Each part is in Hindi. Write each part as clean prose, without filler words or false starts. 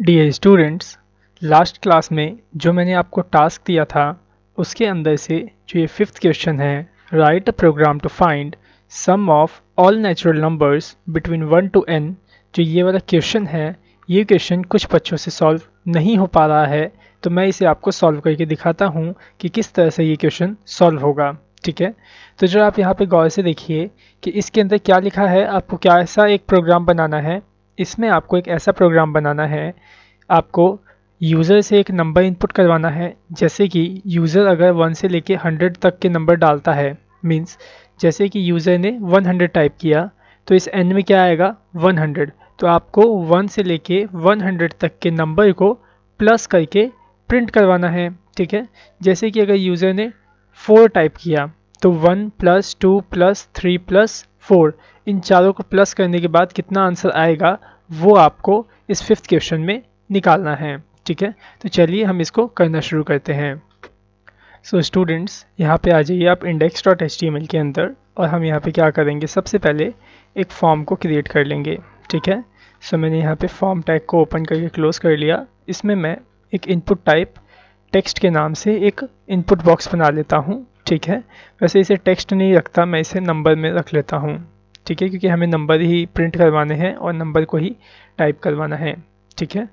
डियर स्टूडेंट्स, लास्ट क्लास में जो मैंने आपको टास्क दिया था उसके अंदर से जो ये फिफ्थ क्वेश्चन है, write a program to find sum of all natural numbers between 1 to n, जो ये वाला क्वेश्चन है, ये क्वेश्चन कुछ बच्चों से सॉल्व नहीं हो पा रहा है, तो मैं इसे आपको सॉल्व करके दिखाता हूँ कि किस तरह से ये क्वेश्चन सॉल्व होगा। ठीक है, तो जो आप यहाँ पे गौर से देखिए कि इसके अंदर क्या लिखा है, आपको क्या ऐसा एक प्रोग्राम बनाना है। इसमें आपको एक ऐसा प्रोग्राम बनाना है, आपको यूज़र से एक नंबर इनपुट करवाना है। जैसे कि यूज़र अगर 1 से लेके 100 तक के नंबर डालता है, मींस जैसे कि यूज़र ने 100 टाइप किया तो इस एंड में क्या आएगा 100। तो आपको 1 से लेके 100 तक के नंबर को प्लस करके प्रिंट करवाना है। ठीक है, जैसे कि अगर यूज़र ने 4 टाइप किया तो 1 + 2 + 3 + 4, इन चारों को प्लस करने के बाद कितना आंसर आएगा वो आपको इस फिफ्थ क्वेश्चन में निकालना है। ठीक है, तो चलिए हम इसको करना शुरू करते हैं। सो स्टूडेंट्स, यहाँ पे आ जाइए आप index.html के अंदर, और हम यहाँ पे क्या करेंगे, सबसे पहले एक फॉर्म को क्रिएट कर लेंगे। ठीक है, सो मैंने यहाँ पे फॉर्म टैग को ओपन करके क्लोज कर लिया। इसमें मैं एक इनपुट टाइप टेक्स्ट के नाम से एक इनपुट बॉक्स बना लेता हूँ। ठीक है, वैसे इसे टेक्स्ट नहीं रखता, मैं इसे नंबर में रख लेता हूँ। ठीक है, क्योंकि हमें नंबर ही प्रिंट करवाने हैं और नंबर को ही टाइप करवाना है। ठीक है,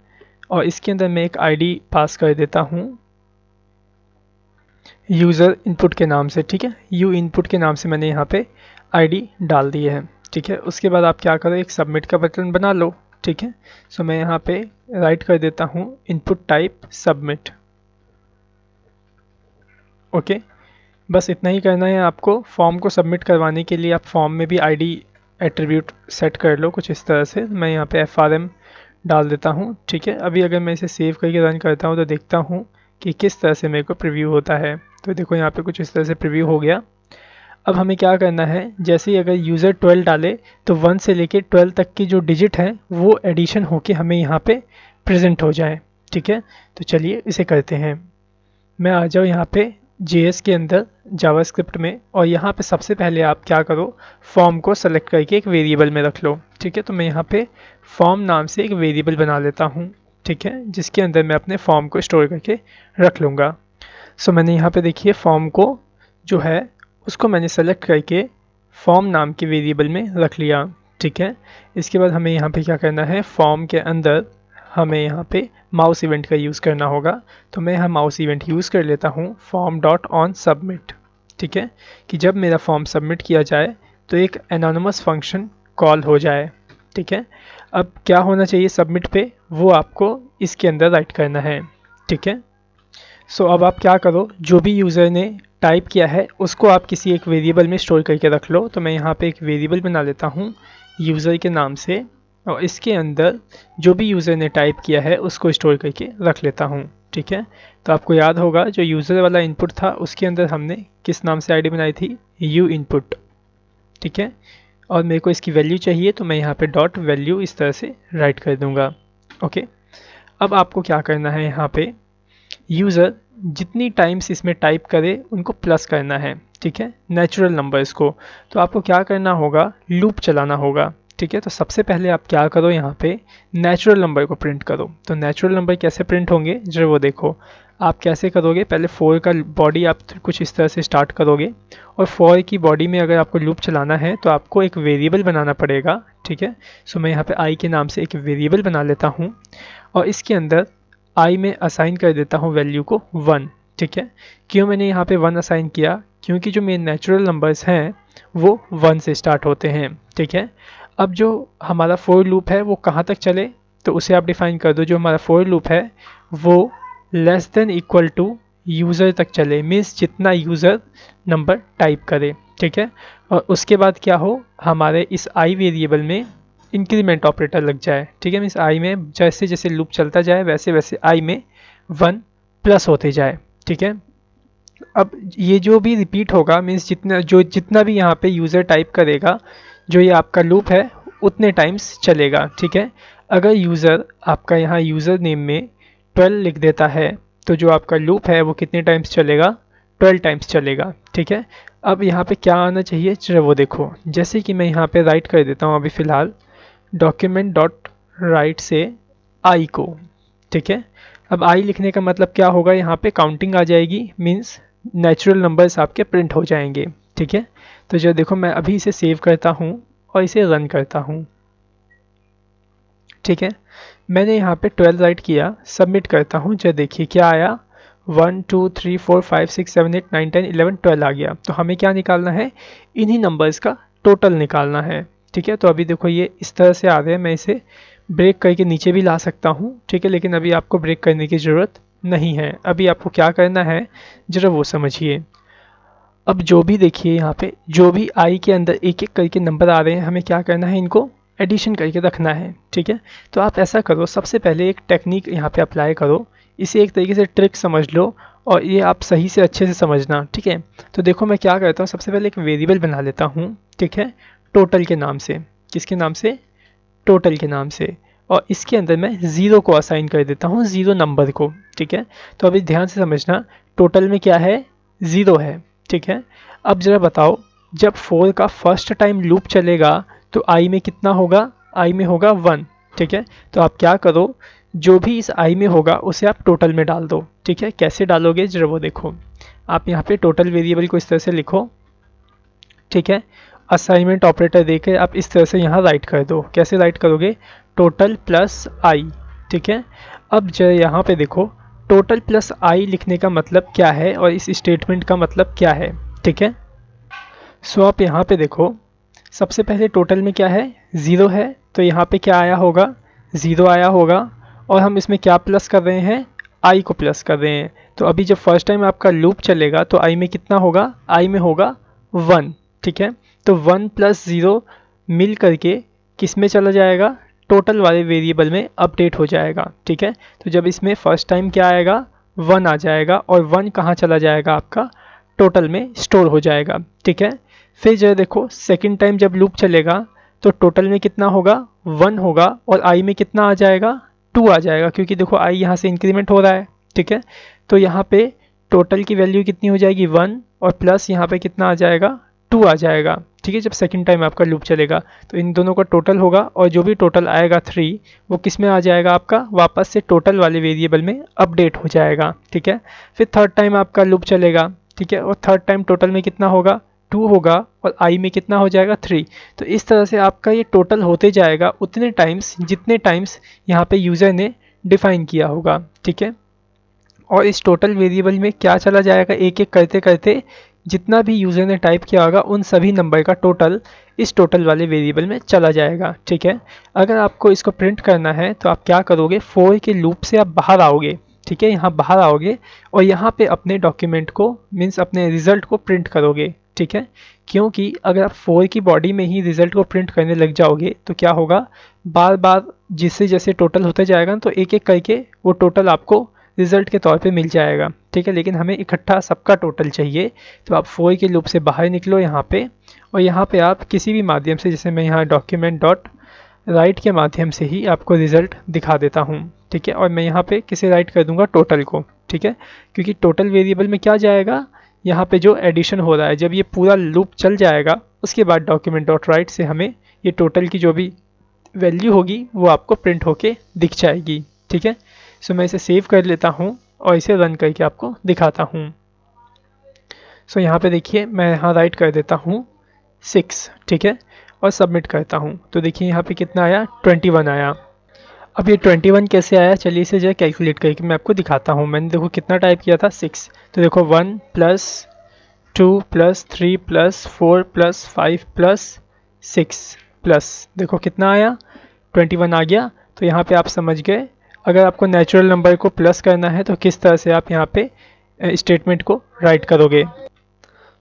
और इसके अंदर मैं एक आईडी पास कर देता हूँ यूज़र इनपुट के नाम से। ठीक है, यू इनपुट के नाम से मैंने यहाँ पे आईडी डाल दी है। ठीक है, उसके बाद आप क्या करो, एक सबमिट का बटन बना लो। ठीक है, सो मैं यहाँ पे राइट कर देता हूँ इनपुट टाइप सबमिट। ओके, बस इतना ही करना है आपको। फॉर्म को सबमिट करवाने के लिए आप फॉर्म में भी आईडी एट्रीब्यूट सेट कर लो कुछ इस तरह से। मैं यहाँ पे FRM डाल देता हूँ। ठीक है, अभी अगर मैं इसे सेव करके रन करता हूँ तो देखता हूँ कि किस तरह से मेरे को प्रीव्यू होता है। तो देखो यहाँ पे कुछ इस तरह से प्रीव्यू हो गया। अब हमें क्या करना है, जैसे ही अगर यूज़र 12 डाले तो 1 से लेके 12 तक की जो डिजिट है वो एडिशन होके हमें यहाँ पे प्रेजेंट हो जाए। ठीक है, तो चलिए इसे करते हैं। मैं आ जाऊँ यहाँ पे JS के अंदर जावास्क्रिप्ट में, और यहाँ पे सबसे पहले आप क्या करो, फॉर्म को सेलेक्ट करके एक वेरिएबल में रख लो। ठीक है, तो मैं यहाँ पे फॉर्म नाम से एक वेरिएबल बना लेता हूँ। ठीक है, जिसके अंदर मैं अपने फॉर्म को स्टोर करके रख लूँगा। सो मैंने यहाँ पे देखिए फॉर्म को जो है उसको मैंने सेलेक्ट करके फॉर्म नाम के वेरिएबल में रख लिया। ठीक है, इसके बाद हमें यहाँ पे क्या करना है, फॉर्म के अंदर हमें यहाँ पे माउस इवेंट का यूज़ करना होगा। तो मैं यहाँ माउस इवेंट यूज़ कर लेता हूँ form.onSubmit। ठीक है, कि जब मेरा फॉर्म सबमिट किया जाए तो एक एनोनिमस फंक्शन कॉल हो जाए। ठीक है, अब क्या होना चाहिए सबमिट पे, वो आपको इसके अंदर राइट करना है। ठीक है, सो अब आप क्या करो, जो भी यूज़र ने टाइप किया है उसको आप किसी एक वेरिएबल में स्टोर करके रख लो। तो मैं यहाँ पे एक वेरिएबल बना लेता हूँ यूज़र के नाम से, और इसके अंदर जो भी यूज़र ने टाइप किया है उसको स्टोर करके रख लेता हूँ। ठीक है, तो आपको याद होगा जो यूज़र वाला इनपुट था उसके अंदर हमने किस नाम से आईडी बनाई थी, यू इनपुट। ठीक है, और मेरे को इसकी वैल्यू चाहिए तो मैं यहाँ पे डॉट वैल्यू इस तरह से राइट कर दूँगा। ओके, अब आपको क्या करना है, यहाँ पे यूज़र जितनी टाइम्स इसमें टाइप करे उनको प्लस करना है। ठीक है, नेचुरल नंबर्स को। तो आपको क्या करना होगा, लूप चलाना होगा। ठीक है, तो सबसे पहले आप क्या करो, यहाँ पे नेचुरल नंबर को प्रिंट करो। तो नेचुरल नंबर कैसे प्रिंट होंगे जो वो देखो। आप कैसे करोगे, पहले 4 का बॉडी आप कुछ इस तरह से स्टार्ट करोगे, और 4 की बॉडी में अगर आपको लूप चलाना है तो आपको एक वेरिएबल बनाना पड़ेगा। ठीक है, सो मैं यहाँ पे आई के नाम से एक वेरिएबल बना लेता हूँ, और इसके अंदर आई में असाइन कर देता हूँ वैल्यू को 1। ठीक है, क्यों मैंने यहाँ पे 1 असाइन किया, क्योंकि जो मेरे नेचुरल नंबर्स हैं वो 1 से स्टार्ट होते हैं। ठीक है, अब जो हमारा फोर लूप है वो कहाँ तक चले, तो उसे आप डिफाइन कर दो। जो हमारा फोर लूप है वो less than equal to user तक चले, मीन्स जितना यूज़र नंबर टाइप करे। ठीक है, और उसके बाद क्या हो, हमारे इस आई वेरिएबल में इंक्रीमेंट ऑपरेटर लग जाए। ठीक है, मीन्स आई में जैसे जैसे लूप चलता जाए वैसे वैसे आई में 1 प्लस होते जाए। ठीक है, अब ये जो भी रिपीट होगा, मीन्स जितना भी यहाँ पे यूज़र टाइप करेगा, जो ये आपका लूप है उतने टाइम्स चलेगा। ठीक है, अगर यूज़र आपका यहाँ यूज़र नेम में 12 लिख देता है तो जो आपका लूप है वो कितने टाइम्स चलेगा, 12 टाइम्स चलेगा। ठीक है, अब यहाँ पे क्या आना चाहिए, चलो वो देखो। जैसे कि मैं यहाँ पे राइट कर देता हूँ अभी फ़िलहाल डॉक्यूमेंट डॉट राइट से आई को। ठीक है। अब आई लिखने का मतलब क्या होगा, यहाँ पे काउंटिंग आ जाएगी, मीन्स नेचुरल नंबर्स आपके प्रिंट हो जाएंगे। ठीक है, तो जो देखो मैं अभी इसे सेव करता हूँ और इसे रन करता हूँ। ठीक है, मैंने यहाँ पे 12 राइट किया, सबमिट करता हूँ। जो देखिए क्या आया, 1 2 3 4 5 6 7 8 9 10 11 12 आ गया। तो हमें क्या निकालना है, इन्हीं नंबर्स का टोटल निकालना है। ठीक है, तो अभी देखो ये इस तरह से आ रहे हैं, मैं इसे ब्रेक करके नीचे भी ला सकता हूँ। ठीक है, लेकिन अभी आपको ब्रेक करने की ज़रूरत नहीं है। अभी आपको क्या करना है ज़रा वो समझिए। अब जो भी देखिए यहाँ पे जो भी आई के अंदर एक एक करके नंबर आ रहे हैं, हमें क्या करना है, इनको एडिशन करके रखना है। ठीक है, तो आप ऐसा करो, सबसे पहले एक टेक्निक यहाँ पे अप्लाई करो, इसे एक तरीके से ट्रिक समझ लो और ये आप सही से अच्छे से समझना। ठीक है, तो देखो मैं क्या करता हूँ, सबसे पहले एक वेरिएबल बना लेता हूँ। ठीक है, टोटल के नाम से। किसके नाम से, टोटल के नाम से। और इसके अंदर मैं ज़ीरो को असाइन कर देता हूँ, ज़ीरो नंबर को। ठीक है, तो अभी ध्यान से समझना, टोटल में क्या है, ज़ीरो है। ठीक है, अब ज़रा बताओ, जब 4 का फर्स्ट टाइम लूप चलेगा तो आई में कितना होगा, आई में होगा 1। ठीक है, तो आप क्या करो, जो भी इस आई में होगा उसे आप टोटल में डाल दो। ठीक है, कैसे डालोगे ज़रा वो देखो, आप यहाँ पे टोटल वेरिएबल को इस तरह से लिखो। ठीक है, असाइनमेंट ऑपरेटर देकर आप इस तरह से यहाँ राइट कर दो। कैसे राइट करोगे, टोटल प्लस आई। ठीक है, अब जो यहाँ पे देखो, टोटल प्लस आई लिखने का मतलब क्या है और इस स्टेटमेंट का मतलब क्या है। ठीक है, सो आप यहाँ पे देखो, सबसे पहले टोटल में क्या है, ज़ीरो है, तो यहाँ पे क्या आया होगा, ज़ीरो आया होगा। और हम इसमें क्या प्लस कर रहे हैं, आई को प्लस कर रहे हैं। तो अभी जब फर्स्ट टाइम आपका लूप चलेगा तो आई में कितना होगा, आई में होगा 1। ठीक है, तो 1 प्लस ज़ीरो मिल करके किस में चला जाएगा, टोटल वाले वेरिएबल में अपडेट हो जाएगा। ठीक है, तो जब इसमें फर्स्ट टाइम क्या आएगा, 1 आ जाएगा और 1 कहाँ चला जाएगा, आपका टोटल में स्टोर हो जाएगा। ठीक है, फिर जो देखो सेकंड टाइम जब लूप चलेगा तो टोटल में कितना होगा, 1 होगा और आई में कितना आ जाएगा, 2 आ जाएगा, क्योंकि देखो आई यहाँ से इंक्रीमेंट हो रहा है। ठीक है, तो यहाँ पे टोटल की वैल्यू कितनी हो जाएगी, 1 और प्लस यहाँ पे कितना आ जाएगा, 2 आ जाएगा। ठीक है, जब सेकंड टाइम आपका लूप चलेगा तो इन दोनों का टोटल होगा और जो भी टोटल आएगा 3 वो किस में आ जाएगा, आपका वापस से टोटल वाले वेरिएबल में अपडेट हो जाएगा। ठीक है, फिर थर्ड टाइम आपका लूप चलेगा। ठीक है, और थर्ड टाइम टोटल में कितना होगा, 2 होगा और आई में कितना हो जाएगा, 3। तो इस तरह से आपका ये टोटल होते जाएगा उतने टाइम्स जितने टाइम्स यहाँ पे यूज़र ने डिफाइन किया होगा। ठीक है, और इस टोटल वेरिएबल में क्या चला जाएगा, एक एक करते करते जितना भी यूज़र ने टाइप किया होगा उन सभी नंबर का टोटल इस टोटल वाले वेरिएबल में चला जाएगा। ठीक है, अगर आपको इसको प्रिंट करना है तो आप क्या करोगे, 4 के लूप से आप बाहर आओगे। ठीक है, यहाँ बाहर आओगे और यहाँ पे अपने डॉक्यूमेंट को मीन्स अपने रिजल्ट को प्रिंट करोगे। ठीक है, क्योंकि अगर आप 4 की बॉडी में ही रिजल्ट को प्रिंट करने लग जाओगे तो क्या होगा, बार बार जिससे जैसे टोटल होते जाएगा तो एक एक करके वो टोटल आपको रिजल्ट के तौर पे मिल जाएगा। ठीक है, लेकिन हमें इकट्ठा सबका टोटल चाहिए, तो आप 4 के लूप से बाहर निकलो यहाँ पे और यहाँ पे आप किसी भी माध्यम से, जैसे मैं यहाँ डॉक्यूमेंट डॉट राइट के माध्यम से ही आपको रिजल्ट दिखा देता हूँ। ठीक है, और मैं यहाँ पे किसे राइट कर दूंगा, टोटल को। ठीक है, क्योंकि टोटल वेरिएबल में क्या जाएगा, यहाँ पे जो एडिशन हो रहा है, जब ये पूरा लूप चल जाएगा उसके बाद डॉक्यूमेंट डॉट राइट से हमें ये टोटल की जो भी वैल्यू होगी वो आपको प्रिंट होके दिख जाएगी। ठीक है, सो मैं इसे सेव कर लेता हूँ और इसे रन करके आपको दिखाता हूँ। सो यहाँ पे देखिए मैं यहाँ राइट कर देता हूँ 6। ठीक है, और सबमिट करता हूँ तो देखिए यहाँ पे कितना आया, 21 आया। अब ये 21 कैसे आया, चलिए इसे जो है कैलकुलेट करके मैं आपको दिखाता हूँ। मैंने देखो कितना टाइप किया था, 6। तो देखो 1 plus 2 plus 3 plus 4 plus 5 plus 6 plus देखो कितना आया, 21 आ गया। तो यहाँ पे आप समझ गए, अगर आपको नेचुरल नंबर को प्लस करना है तो किस तरह से आप यहाँ पे स्टेटमेंट को राइट करोगे।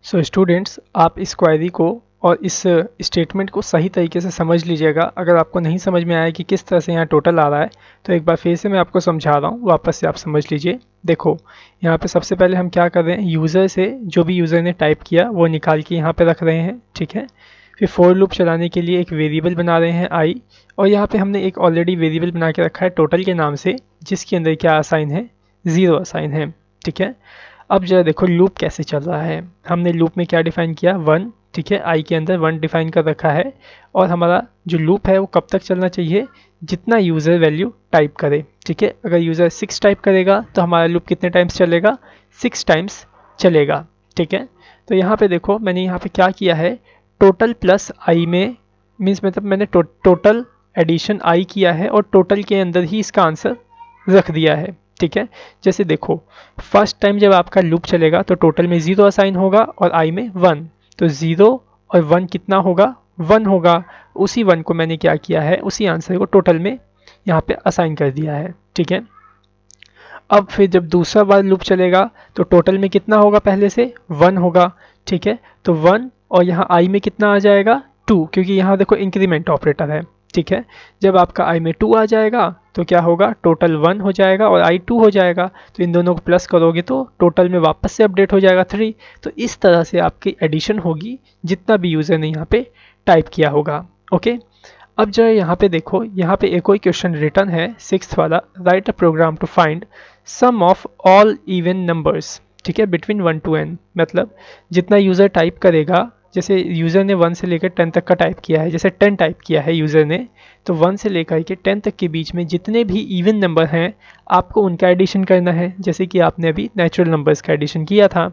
सो स्टूडेंट्स, आप इस क्वेरी को और इस स्टेटमेंट को सही तरीके से समझ लीजिएगा। अगर आपको नहीं समझ में आया कि किस तरह से यहाँ टोटल आ रहा है तो एक बार फिर से मैं आपको समझा रहा हूँ, वापस से आप समझ लीजिए। देखो यहाँ पे सबसे पहले हम क्या कर रहे हैं, यूज़र से जो भी यूज़र ने टाइप किया वो निकाल के यहाँ पे रख रहे हैं। ठीक है, फिर फॉर लूप चलाने के लिए एक वेरिएबल बना रहे हैं आई, और यहाँ पे हमने एक ऑलरेडी वेरिएबल बना के रखा है टोटल के नाम से, जिसके अंदर क्या असाइन है, 0 असाइन है। ठीक है, अब जरा देखो लूप कैसे चल रहा है। हमने लूप में क्या डिफाइन किया, 1 ठीक है, आई के अंदर 1 डिफाइन कर रखा है और हमारा जो लूप है वो कब तक चलना चाहिए, जितना यूज़र वैल्यू टाइप करे। ठीक है, अगर यूज़र 6 टाइप करेगा तो हमारा लूप कितने टाइम्स चलेगा, 6 टाइम्स चलेगा। ठीक है, तो यहाँ पे देखो मैंने यहाँ पे क्या किया है, टोटल प्लस आई में मीन्स मतलब मैंने टोटल एडिशन आई किया है और टोटल के अंदर ही इसका आंसर रख दिया है। ठीक है, जैसे देखो फर्स्ट टाइम जब आपका लूप चलेगा तो टोटल में 0 असाइन होगा और आई में 1, तो 0 और 1 कितना होगा, 1 होगा। उसी 1 को मैंने क्या किया है, उसी आंसर को टोटल में यहाँ पे असाइन कर दिया है। ठीक है, अब फिर जब दूसरा बार लूप चलेगा तो टोटल में कितना होगा, पहले से 1 होगा। ठीक है, तो 1 और यहाँ आई में कितना आ जाएगा, 2, क्योंकि यहाँ देखो इंक्रीमेंट ऑपरेटर है। ठीक है, जब आपका आई में 2 आ जाएगा तो क्या होगा, टोटल 1 हो जाएगा और आई 2 हो जाएगा, तो इन दोनों को प्लस करोगे तो टोटल में वापस से अपडेट हो जाएगा 3। तो इस तरह से आपकी एडिशन होगी जितना भी यूज़र ने यहाँ पे टाइप किया होगा। ओके, अब जो है यहाँ पे देखो, यहाँ पे एक और क्वेश्चन रिटर्न है 6th वाला, write a program to find sum of all even numbers. ठीक है, बिटवीन 1 to n, मतलब जितना यूज़र टाइप करेगा, जैसे यूज़र ने 1 से लेकर 10 तक का टाइप किया है, जैसे 10 टाइप किया है यूज़र ने, तो 1 से लेकर के 10 तक के बीच में जितने भी इवन नंबर हैं आपको उनका एडिशन करना है, जैसे कि आपने अभी नेचुरल नंबर्स का एडिशन किया था।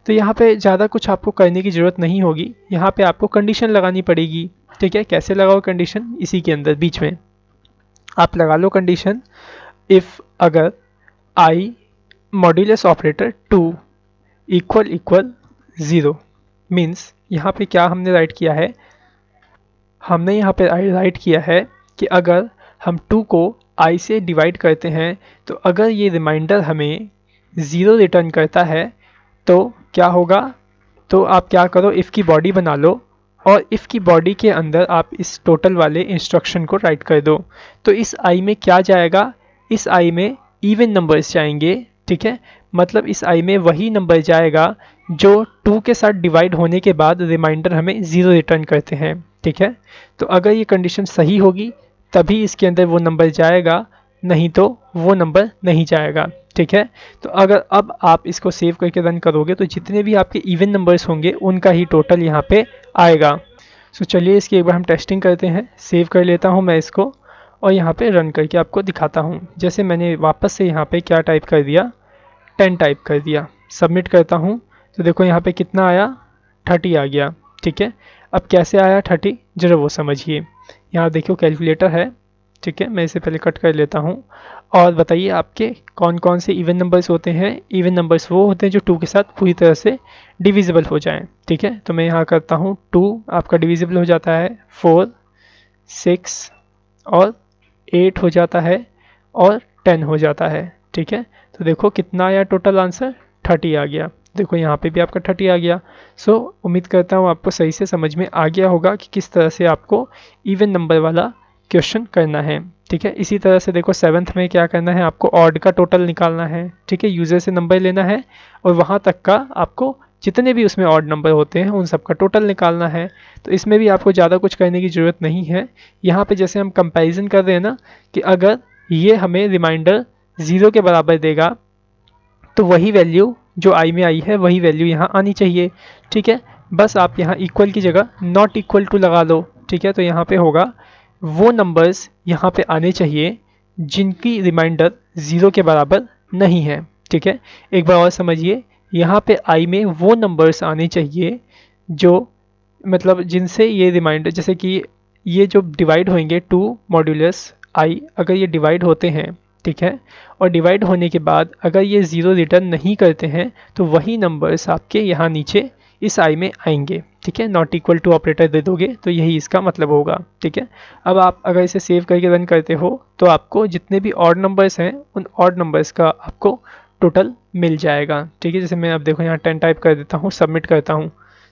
तो यहाँ पे ज़्यादा कुछ आपको करने की ज़रूरत नहीं होगी, यहाँ पे आपको कंडीशन लगानी पड़ेगी। ठीक है, कैसे लगाओ कंडीशन, इसी के अंदर बीच में आप लगा लो कंडीशन, इफ़ अगर i modulus operator 2 equal equal 0, means यहाँ पे क्या हमने राइट किया है, हमने यहाँ पे राइट किया है कि अगर हम 2 को i से डिवाइड करते हैं तो अगर ये रिमाइंडर हमें 0 रिटर्न करता है तो क्या होगा, तो आप क्या करो, इफ़ की बॉडी बना लो और इफ़ की बॉडी के अंदर आप इस टोटल वाले इंस्ट्रक्शन को राइट कर दो। तो इस आई में क्या जाएगा, इस आई में इवन नंबर्स जाएंगे। ठीक है, मतलब इस आई में वही नंबर जाएगा जो 2 के साथ डिवाइड होने के बाद रिमाइंडर हमें 0 रिटर्न करते हैं। ठीक है, तो अगर ये कंडीशन सही होगी तभी इसके अंदर वो नंबर जाएगा, नहीं तो वो नंबर नहीं जाएगा। ठीक है, तो अगर अब आप इसको सेव करके रन करोगे तो जितने भी आपके इवन नंबर्स होंगे उनका ही टोटल यहाँ पे आएगा। सो चलिए इसकी एक बार हम टेस्टिंग करते हैं, सेव कर लेता हूँ मैं इसको और यहाँ पे रन करके आपको दिखाता हूँ। जैसे मैंने वापस से यहाँ पे क्या टाइप कर दिया, 10 टाइप कर दिया, सबमिट करता हूँ तो देखो यहाँ पे कितना आया, 30 आ गया। ठीक है, अब कैसे आया 30 जरा वो समझिए, यहाँ देखो कैलकुलेटर है। ठीक है, मैं इसे पहले कट कर लेता हूँ और बताइए आपके कौन कौन से इवन नंबर्स होते हैं। इवन नंबर्स वो होते हैं जो 2 के साथ पूरी तरह से डिविजिबल हो जाएं। ठीक है, तो मैं यहाँ करता हूँ 2 आपका डिविजिबल हो जाता है, 4, 6 और 8 हो जाता है और 10 हो जाता है। ठीक है, तो देखो कितना आया टोटल आंसर, 30 आ गया। देखो यहाँ पे भी आपका 30 आ गया। सो उम्मीद करता हूँ आपको सही से समझ में आ गया होगा कि किस तरह से आपको इवन नंबर वाला क्वेश्चन करना है। ठीक है, इसी तरह से देखो 7th में क्या करना है, आपको ऑड का टोटल निकालना है। ठीक है, यूज़र से नंबर लेना है और वहाँ तक का आपको जितने भी उसमें ऑड नंबर होते हैं उन सब का टोटल निकालना है। तो इसमें भी आपको ज़्यादा कुछ करने की ज़रूरत नहीं है। यहाँ पे जैसे हम कंपैरिजन कर रहे हैं ना, कि अगर ये हमें रिमाइंडर 0 के बराबर देगा तो वही वैल्यू जो आई में आई है वही वैल्यू यहाँ आनी चाहिए। ठीक है, बस आप यहाँ इक्वल की जगह नॉट इक्वल टू लगा लो। ठीक है, तो यहाँ पे होगा वो नंबर्स यहाँ पे आने चाहिए जिनकी रिमाइंडर 0 के बराबर नहीं है। ठीक है, एक बार और समझिए, यहाँ पे आई में वो नंबर्स आने चाहिए जो मतलब जिनसे ये रिमाइंडर, जैसे कि ये जो डिवाइड होंगे 2 मॉड्यूलस आई, अगर ये डिवाइड होते हैं, ठीक है, और डिवाइड होने के बाद अगर ये 0 रिटर्न नहीं करते हैं तो वही नंबर्स आपके यहाँ नीचे इस आई में आएंगे। ठीक है, नॉट इक्वल टू ऑपरेटर दे दोगे तो यही इसका मतलब होगा। ठीक है, अब आप अगर इसे सेव करके रन करते हो तो आपको जितने भी ऑड नंबर्स हैं उन ऑड नंबर्स का आपको टोटल मिल जाएगा। ठीक है, जैसे मैं अब देखो यहाँ 10 टाइप कर देता हूँ, सबमिट करता हूँ,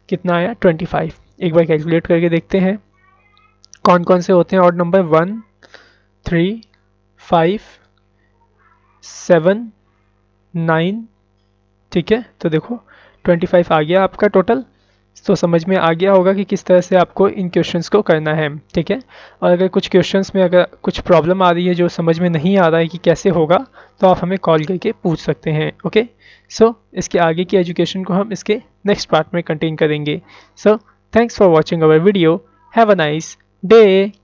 कितना आया 25। एक बार कैलकुलेट करके देखते हैं कौन कौन से होते हैं ऑड नंबर, 1, 3, 5, 7, 9। ठीक है, तो देखो 25 आ गया आपका टोटल। तो समझ में आ गया होगा कि किस तरह से आपको इन क्वेश्चंस को करना है। ठीक है, और अगर कुछ क्वेश्चंस में अगर कुछ प्रॉब्लम आ रही है जो समझ में नहीं आ रहा है कि कैसे होगा तो आप हमें कॉल करके पूछ सकते हैं। ओके, सो इसके आगे की एजुकेशन को हम इसके नेक्स्ट पार्ट में कंटिन्यू करेंगे। सो Thanks for watching our video. Have a nice day.